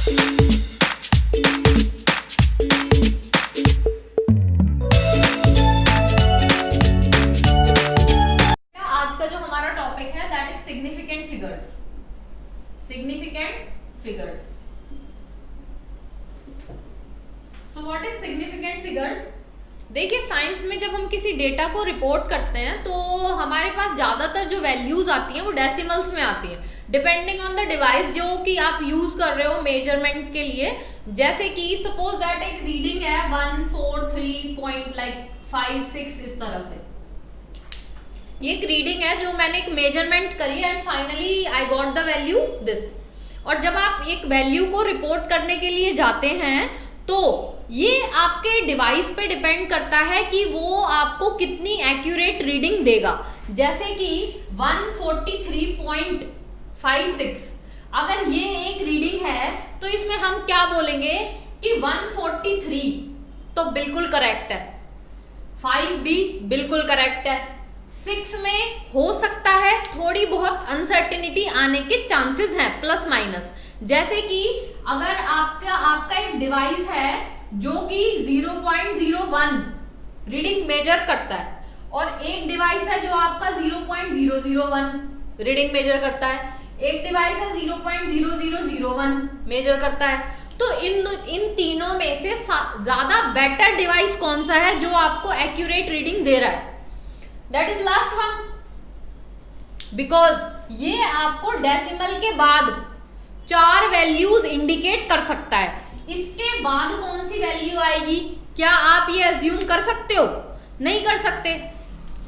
आज का जो हमारा टॉपिक है that is significant figures. Significant figures. So what is significant figures? देखिए, साइंस में जब हम किसी डेटा को रिपोर्ट करते हैं तो हमारे पास ज्यादातर जो वैल्यूज आती हैं वो डेसिमल्स में आती हैं, डिपेंडिंग ऑन द डिवाइस जो कि आप यूज कर रहे हो मेजरमेंट के लिए। जैसे कि सपोज दैट एक रीडिंग है 143.56 इस तरह से। ये एक रीडिंग है जो मैंने एक मेजरमेंट करी and finally I got the value this. और जब आप एक वैल्यू को रिपोर्ट करने के लिए जाते हैं तो ये आपके डिवाइस पे डिपेंड करता है कि वो आपको कितनी एक्यूरेट रीडिंग देगा। जैसे कि 143.56 अगर ये एक रीडिंग है तो इसमें हम क्या बोलेंगे कि 143 तो बिल्कुल करेक्ट है, 5 भी बिल्कुल करेक्ट है, 6 में हो सकता है थोड़ी बहुत अनसर्टेनिटी आने के चांसेस हैं प्लस माइनस। जैसे कि अगर आपका एक डिवाइस है जो कि 0.01 रीडिंग मेजर करता है और एक डिवाइस है जो आपका 0.001 रीडिंग मेजर करता है, एक डिवाइस है 0.0001 मेजर करता है, तो इन तीनों में से ज्यादा बेटर डिवाइस कौन सा है जो आपको एक्यूरेट रीडिंग दे रहा है? That is last one, because ये आपको डेसिमल के बाद 4 वैल्यूज इंडिकेट कर सकता है। इसके बाद कौन सी वैल्यू आएगी, क्या आप ये अज्यूम कर सकते हो? नहीं कर सकते।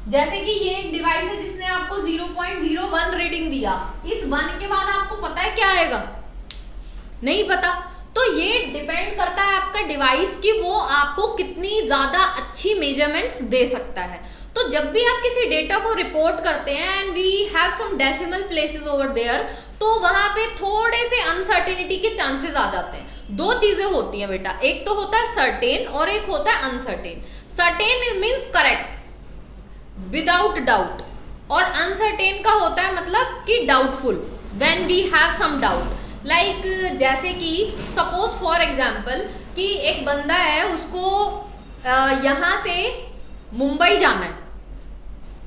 जैसे कि ये एक डिवाइस है जिसने आपको 0.01 रीडिंग दिया, इस 1 के बाद आपको पता है क्या आएगा? नहीं पता। तो ये डिपेंड करता है आपका डिवाइस कि वो आपको कितनी ज्यादा अच्छी मेजरमेंट्स दे सकता है। तो जब भी आप किसी डेटा को रिपोर्ट करते हैं and we have some decimal places over there, तो वहां पे थोड़े से अनसर्टेनिटी के चांसेस आ जाते हैं। 2 चीजें होती हैं बेटा, एक तो होता है सर्टेन और एक होता है uncertain. Certain means correct without doubt और अनसर्टेन का होता है मतलब कि doubtful, when we have some doubt. Like जैसे कि सपोज फॉर एग्जांपल कि एक बंदा है, उसको यहाँ से मुंबई जाना है।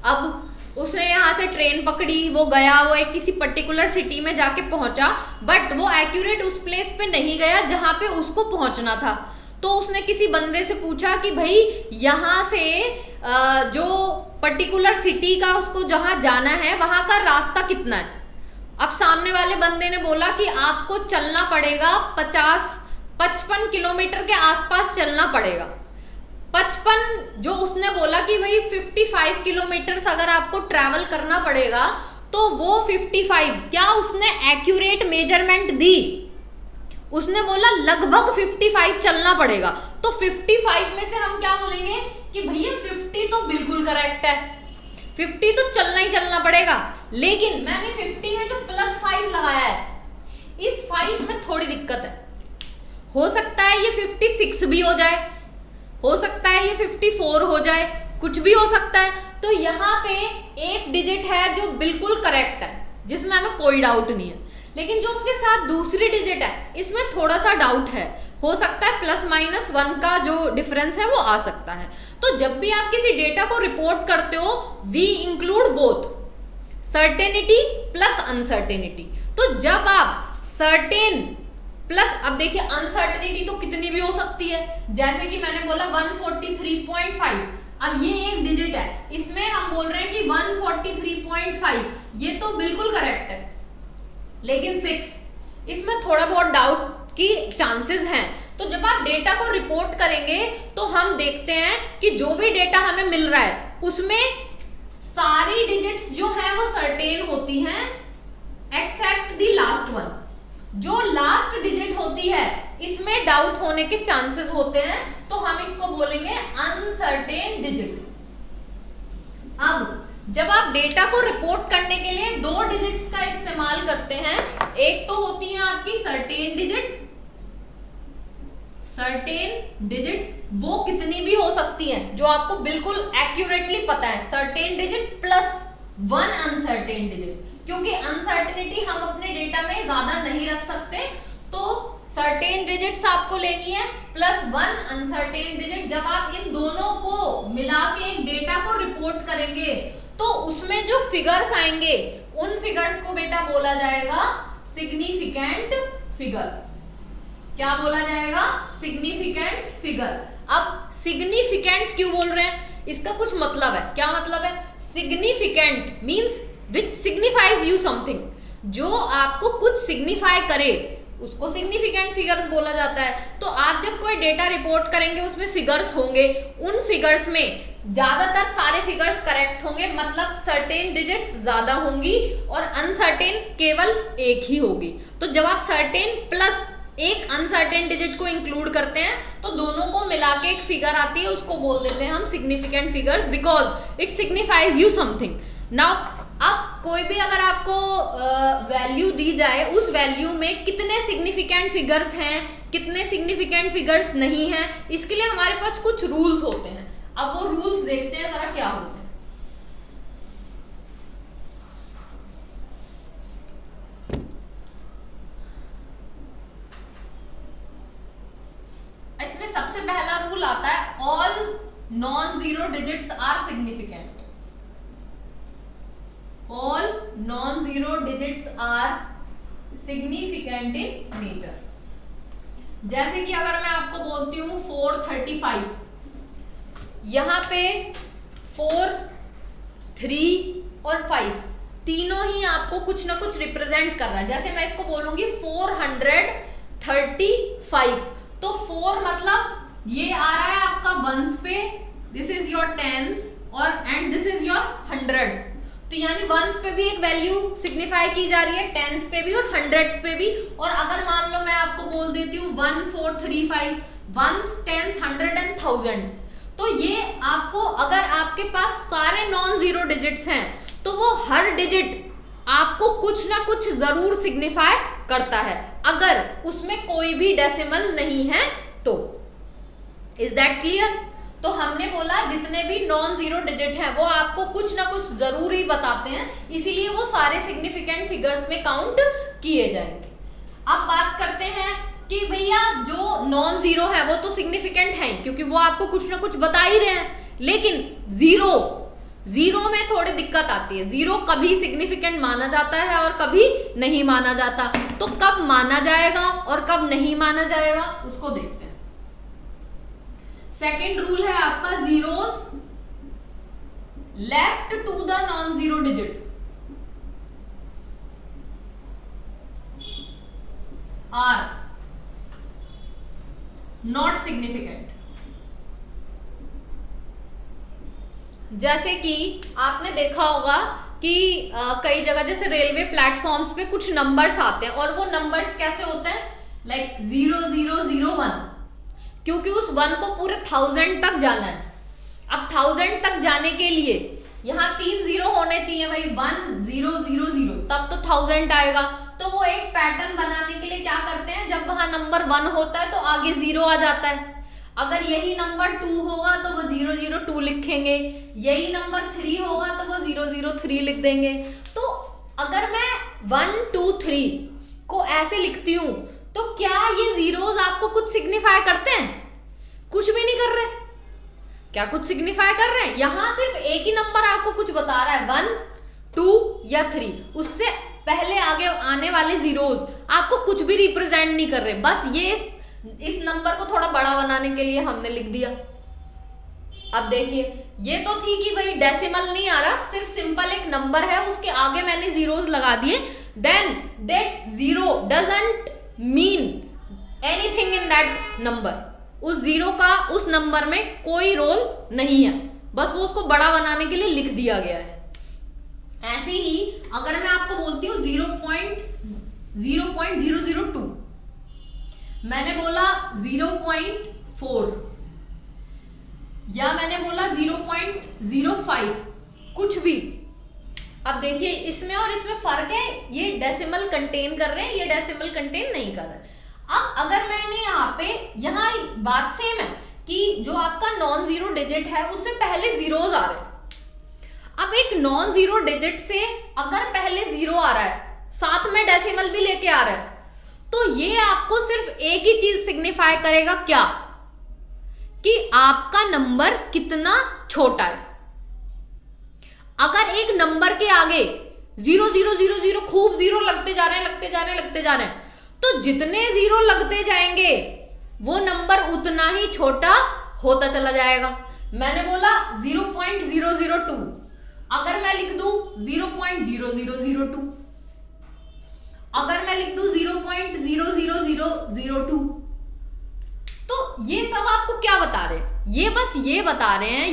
अब उसने यहाँ से ट्रेन पकड़ी, वो गया, वो एक किसी पर्टिकुलर सिटी में जाके पहुंचा, बट वो एक्यूरेट उस प्लेस पे नहीं गया जहाँ पे उसको पहुंचना था। तो उसने किसी बंदे से पूछा कि भाई यहाँ से जो पर्टिकुलर सिटी का उसको जहाँ जाना है वहां का रास्ता कितना है। अब सामने वाले बंदे ने बोला कि आपको चलना पड़ेगा 55 किलोमीटर के आसपास चलना पड़ेगा। 55 जो उसने बोला कि भाई 55 किलोमीटर अगर आपको ट्रैवल करना पड़ेगा, तो वो 55 क्या उसने एक्यूरेट मेजरमेंट दी? उसने बोला लगभग 55 चलना पड़ेगा। तो 55 में से हम क्या बोलेंगे कि भैया 50 तो बिल्कुल करेक्ट है, 50 तो चलना ही चलना पड़ेगा। लेकिन मैंने 50 में जो +5 लगाया है, इस 5 में थोड़ी दिक्कत है। हो सकता है ये 56 भी हो जाए, हो सकता है ये 54 हो जाए, कुछ भी हो सकता है। तो यहाँ पे एक डिजिट है जो बिल्कुल करेक्ट है, जिसमें हमें कोई डाउट नहीं है, लेकिन जो उसके साथ दूसरी डिजिट है इसमें थोड़ा सा डाउट है। हो सकता है +-1 का जो डिफरेंस है वो आ सकता है। तो जब भी आप किसी डेटा को रिपोर्ट करते हो, we include both certainty plus uncertainty. तो जब आप सर्टेन प्लस, अब देखिए अनसर्टेनिटी तो कितनी भी हो सकती है, जैसे कि मैंने बोला 143.5, अब ये एक डिजिट है, इसमें हम बोल रहे हैं कि 143.5 ये तो बिल्कुल करेक्ट है, लेकिन 6 इसमें थोड़ा बहुत डाउट की चांसेस हैं। तो जब आप डेटा को रिपोर्ट करेंगे तो हम देखते हैं कि जो भी डेटा हमें मिल रहा है उसमें सारी डिजिट्स जो है वो सर्टेन होती हैं एक्सेप्ट द लास्ट वन। जो लास्ट डिजिट होती है इसमें डाउट होने के चांसेस होते हैं, तो हम इसको बोलेंगे अनसर्टेन डिजिट। अब जब आप डेटा को रिपोर्ट करने के लिए 2 डिजिट्स का इस्तेमाल करते हैं, एक तो होती है आपकी सर्टेन डिजिट, सर्टेन डिजिट्स वो कितनी भी हो सकती हैं जो आपको बिल्कुल एक्यूरेटली पता है, सर्टेन डिजिट +1 अनसर्टेन डिजिट, क्योंकि अनसर्टेनिटी हम अपने डेटा में ज्यादा नहीं रख सकते, तो सर्टेन डिजिट्स आपको लेनी है प्लस 1 अनसर्टेन डिजिट। जब आप इन दोनों को मिला के एक डेटा को रिपोर्ट करेंगे तो उसमें जो फिगर्स आएंगे उन फिगर्स को बेटा बोला जाएगा सिग्निफिकेंट फिगर। क्या बोला जाएगा? Significant figure. अब सिग्निफिकेंट क्यों बोल रहे हैं? इसका कुछ मतलब है। क्या मतलब है? Significant means which signifies you something, जो आपको कुछ सिग्निफाई करे उसको सिग्निफिकेंट फिगर्स बोला जाता है। तो आप जब कोई डेटा रिपोर्ट करेंगे उसमें फिगर्स होंगे, उन फिगर्स में ज्यादातर सारे फिगर्स करेक्ट होंगे, मतलब सर्टेन डिजिट्स ज्यादा होंगी और अनसर्टेन केवल एक ही होगी। तो जब आप सर्टेन प्लस एक अनसर्टेन डिजिट को इंक्लूड करते हैं तो दोनों को मिला के एक फिगर आती है, उसको बोल देते हैं हम significant figures because it signifies you something. Now अब कोई भी अगर आपको वैल्यू दी जाए, उस वैल्यू में कितने सिग्निफिकेंट फिगर्स हैं, कितने सिग्निफिकेंट फिगर्स नहीं हैं, इसके लिए हमारे पास कुछ रूल्स होते हैं। अब वो रूल्स देखते हैं जरा क्या होते हैं। इसमें सबसे पहला रूल आता है all non zero digits are significant. All non-zero digits are significant in nature। जैसे कि अगर मैं आपको बोलती हूं 435, यहां पे 4, 3 और 5 तीनों ही आपको कुछ ना कुछ रिप्रेजेंट कर रहा है। जैसे मैं इसको बोलूंगी 435, तो 4 मतलब ये आ रहा है आपका वंस पे, दिस इज योर टेंस और एंड दिस इज योर 100। तो यानी वंस पे भी एक वैल्यू सिग्निफाई की जा रही है, टेंस पे भी और हंड्रेड्स पे भी। और अगर मान लो मैं आपको बोल देती हूँ 1435, वंस, टेंस, 100 एंड 1000, तो ये आपको अगर आपके पास सारे नॉन जीरो डिजिट्स हैं तो वो हर डिजिट आपको कुछ ना कुछ जरूर सिग्निफाई करता है, अगर उसमें कोई भी डेसिमल नहीं है तो। Is that clear? तो हमने बोला जितने भी नॉन जीरो डिजिट हैं वो आपको कुछ ना कुछ जरूरी बताते हैं, इसीलिए वो सारे सिग्निफिकेंट फिगर्स में काउंट किए जाएंगे। अब बात करते हैं कि भैया जो नॉन जीरो है वो तो सिग्निफिकेंट है क्योंकि वो आपको कुछ ना कुछ बता ही रहे हैं, लेकिन जीरो में थोड़ी दिक्कत आती है। जीरो कभी सिग्निफिकेंट माना जाता है और कभी नहीं माना जाता, तो कब माना जाएगा और कब नहीं माना जाएगा उसको देखते हैं। सेकेंड रूल है आपका zeros left to the non zero digit are not significant. जैसे कि आपने देखा होगा कि कई जगह जैसे रेलवे प्लेटफॉर्म्स पे कुछ नंबर्स आते हैं और वो नंबर्स कैसे होते हैं, लाइक 0001, क्योंकि उस 1 को पूरे 1000 तक जाना है। अब 1000 तक जाने के लिए यहाँ 3 जीरो होने चाहिए भाई, 1000, तब तो 1000 आएगा। तो वो एक पैटर्न बनाने के लिए क्या करते हैं, जब वहां नंबर 1 होता है तो आगे 0 आ जाता है। अगर यही नंबर 2 होगा तो वो 002 लिखेंगे, यही नंबर 3 होगा तो वो 003 लिख देंगे। तो अगर मैं 1 2 3 को ऐसे लिखती हूं तो क्या ये जीरोस आपको कुछ सिग्निफाई करते हैं? कुछ भी नहीं कर रहे। क्या कुछ सिग्निफाई कर रहे हैं? यहां सिर्फ एक ही नंबर आपको कुछ बता रहा है, 1 2 या 3, उससे पहले आगे आने वाले जीरोस आपको कुछ भी रिप्रेजेंट नहीं कर रहे। बस ये इस नंबर को थोड़ा बड़ा बनाने के लिए हमने लिख दिया। अब देखिए ये तो थी कि भाई डेसिमल नहीं आ रहा, सिर्फ सिंपल एक नंबर है, उसके आगे मैंने जीरोस लगा दिए। Then that zero doesn't mean anything in that number. उस जीरो का उस नंबर में कोई रोल नहीं है, बस वो उसको बड़ा बनाने के लिए लिख दिया गया है। ऐसे ही अगर मैं आपको बोलती हूँ 0.002, मैंने बोला 0.4 या मैंने बोला 0.05, कुछ भी। अब देखिए इसमें और इसमें फर्क है, ये डेसिमल कंटेन कर रहे हैं, ये डेसिमल कंटेन नहीं कर रहे हैं। अब अगर मैंने यहाँ बात सेम है कि जो आपका नॉन जीरो डिजिट है उससे पहले जीरोस आ रहे हैं। अब एक नॉन जीरो डिजिट से अगर पहले जीरो आ रहा है, साथ में डेसिमल भी लेके आ रहा है, तो ये आपको सिर्फ एक ही चीज सिग्निफाई करेगा, क्या? कि आपका नंबर कितना छोटा है। अगर एक नंबर के आगे 0 0 0 0 खूब जीरो लगते जा रहे हैं, तो जितने जीरो लगते जाएंगे वो नंबर उतना ही छोटा होता चला जाएगा। मैंने बोला 0.002, अगर मैं लिख दूं 0.0002, अगर मैं लिख दूं 0.00002, तो ये सब आपको क्या बता रहे हैं? ये बस ये बता रहे हैं,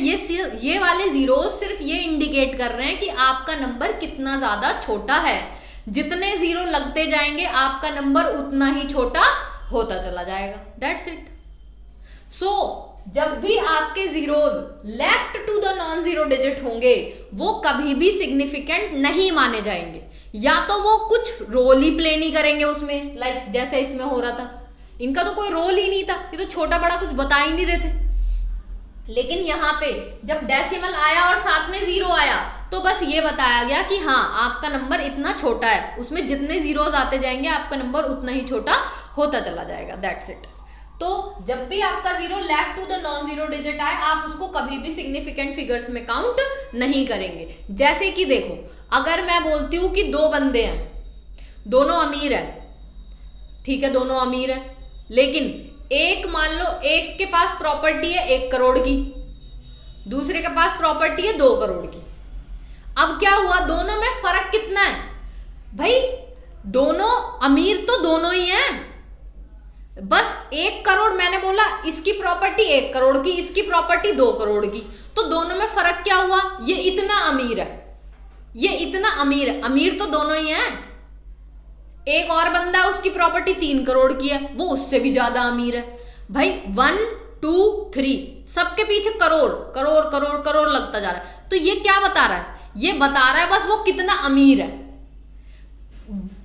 ये वाले जीरो सिर्फ ये इंडिकेट कर रहे हैं कि आपका नंबर कितना ज्यादा छोटा है। जितने जीरो लगते जाएंगे आपका नंबर उतना ही छोटा होता चला जाएगा। That's it. सो जब भी आपके zeros left to the non zero digit होंगे वो कभी भी सिग्निफिकेंट नहीं माने जाएंगे, या तो वो कुछ रोल ही प्ले नहीं करेंगे उसमें, लाइक जैसे इसमें हो रहा था। इनका तो कोई रोल ही नहीं था, ये तो छोटा बड़ा कुछ बता ही नहीं रहे थे। लेकिन यहाँ पे जब डेसिमल आया और साथ में जीरो आया तो बस ये बताया गया कि हाँ आपका नंबर इतना छोटा है, उसमें जितने जीरोज आते जाएंगे आपका नंबर उतना ही छोटा होता चला जाएगा। That's it. तो जब भी आपका zero left to the non zero digit आए आप उसको कभी भी सिग्निफिकेंट फिगर्स में काउंट नहीं करेंगे। जैसे कि देखो, अगर मैं बोलती हूं कि दो बंदे हैं, दोनों अमीर है, ठीक है, दोनों अमीर है, लेकिन एक मान लो एक के पास प्रॉपर्टी है 1 करोड़ की, दूसरे के पास प्रॉपर्टी है 2 करोड़ की। अब क्या हुआ, दोनों में फर्क कितना है भाई? दोनों अमीर तो दोनों ही हैं, बस 1 करोड़, मैंने बोला इसकी प्रॉपर्टी 1 करोड़ की, इसकी प्रॉपर्टी 2 करोड़ की, तो दोनों में फर्क क्या हुआ? ये इतना अमीर है, ये इतना अमीर है, अमीर तो दोनों ही हैं। एक और बंदा है उसकी प्रॉपर्टी 3 करोड़ की है, वो उससे भी ज्यादा अमीर है। भाई 1 2 3 सबके पीछे करोड़ करोड़ करोड़ करोड़ लगता जा रहा है। तो ये क्या बता रहा है? ये बता रहा है बस वो कितना अमीर है।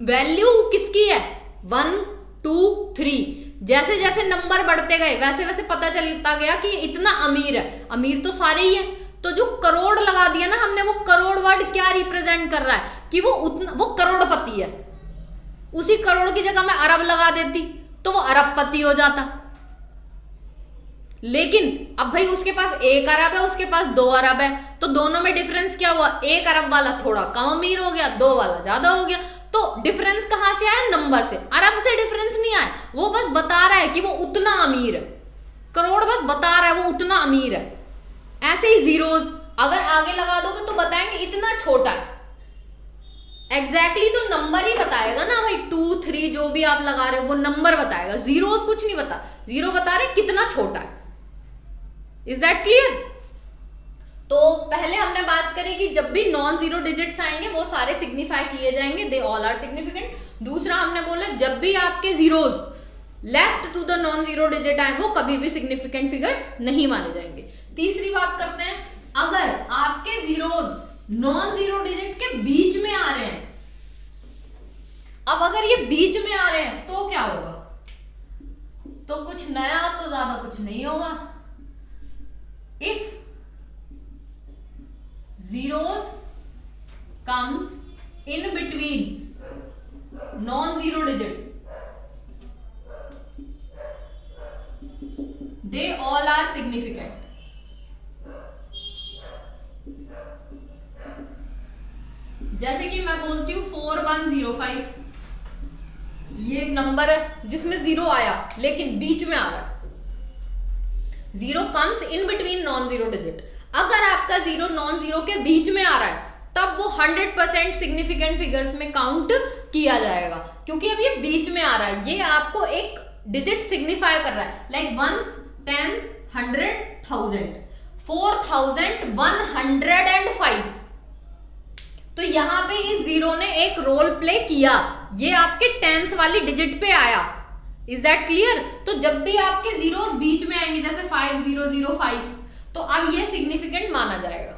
वैल्यू किसकी है? 1 2 3। जैसे जैसे नंबर बढ़ते गए वैसे वैसे पता चलता गया कि इतना अमीर है। अमीर तो सारे ही है, तो जो करोड़ लगा दिया ना हमने, वो करोड़ वर्ड क्या रिप्रेजेंट कर रहा है कि वो करोड़पति है। उसी करोड़ की जगह मैं अरब लगा देती तो वो अरबपति हो जाता। लेकिन अब भाई उसके पास 1 अरब है, उसके पास 2 अरब है, तो दोनों में डिफरेंस क्या हुआ? 1 अरब वाला थोड़ा कम अमीर हो गया, 2 वाला ज्यादा हो गया। तो डिफरेंस कहां से आया? नंबर से। अरब से डिफरेंस नहीं आया, वो बस बता रहा है कि वो उतना अमीर है। करोड़ बस बता रहा है वो उतना अमीर है। ऐसे ही जीरोज अगर आगे लगा दोगे तो बताएंगे इतना छोटा है। एग्जैक्टली तो नंबर ही बताएगा ना भाई, 2 3 जो भी आप लगा रहे हो वो नंबर बताएगा, जीरोस कुछ नहीं बता। जीरो बता रहे कितना छोटा है। Is that clear? तो पहले हमने बात करी कि जब भी नॉन जीरो डिजिट्स आएंगे वो सारे सिग्निफाई किए जाएंगे, दे ऑल आर सिग्निफिकेंट। दूसरा हमने बोला जब भी आपके zeros left to the non zero digit आए वो कभी भी सिग्निफिकेंट फिगर्स नहीं माने जाएंगे। तीसरी बात करते हैं, अगर आपके जीरोज नॉन जीरो डिजिट के बीच में आ रहे हैं, अब अगर ये बीच में आ रहे हैं तो क्या होगा? तो कुछ नया तो ज्यादा कुछ नहीं होगा। If zeros comes in between non-zero digit, they all are significant. जैसे कि मैं बोलती हूँ 4105, ये एक नंबर है जिसमें जीरो आया लेकिन बीच में आ रहा है। Zero comes in between non zero digit. अगर आपका जीरो नॉन जीरो के बीच में आ रहा है तब वो 100% सिग्निफिकेंट फिगर्स में काउंट किया जाएगा, क्योंकि अब ये बीच में आ रहा है। ये आपको एक डिजिट सिग्निफाई कर रहा है, लाइक वंस, टेंस, 100, 1000, 4105। तो यहां पे इस जीरो ने एक रोल प्ले किया, ये आपके टेंस वाली डिजिट पे आया। Is that clear? तो जब भी आपके जीरोस बीच में आएंगे जैसे 5005, तो अब ये सिग्निफिकेंट माना जाएगा।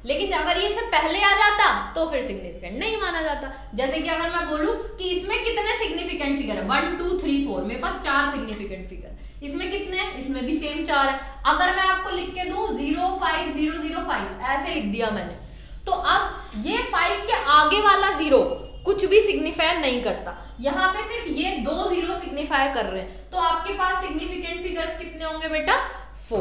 लेकिन अगर ये सब पहले आ जाता तो फिर सिग्निफिकेंट नहीं माना जाता। जैसे कि अगर मैं बोलूं कि इसमें कितने सिग्निफिकेंट फिगर है, 1 2 3 4, मेरे पास 4 सिग्निफिकेंट फिगर। इसमें कितने हैं? इसमें भी सेम 4 है। अगर मैं आपको लिख के दूं 05005, ऐसे लिख दिया मैंने, तो अब ये 5 के आगे वाला जीरो कुछ भी सिग्निफाई नहीं करता। यहाँ पे सिर्फ ये 2 जीरो सिग्निफाई कर रहे हैं, तो आपके पास सिग्निफिकेंट फिगर्स कितने होंगे बेटा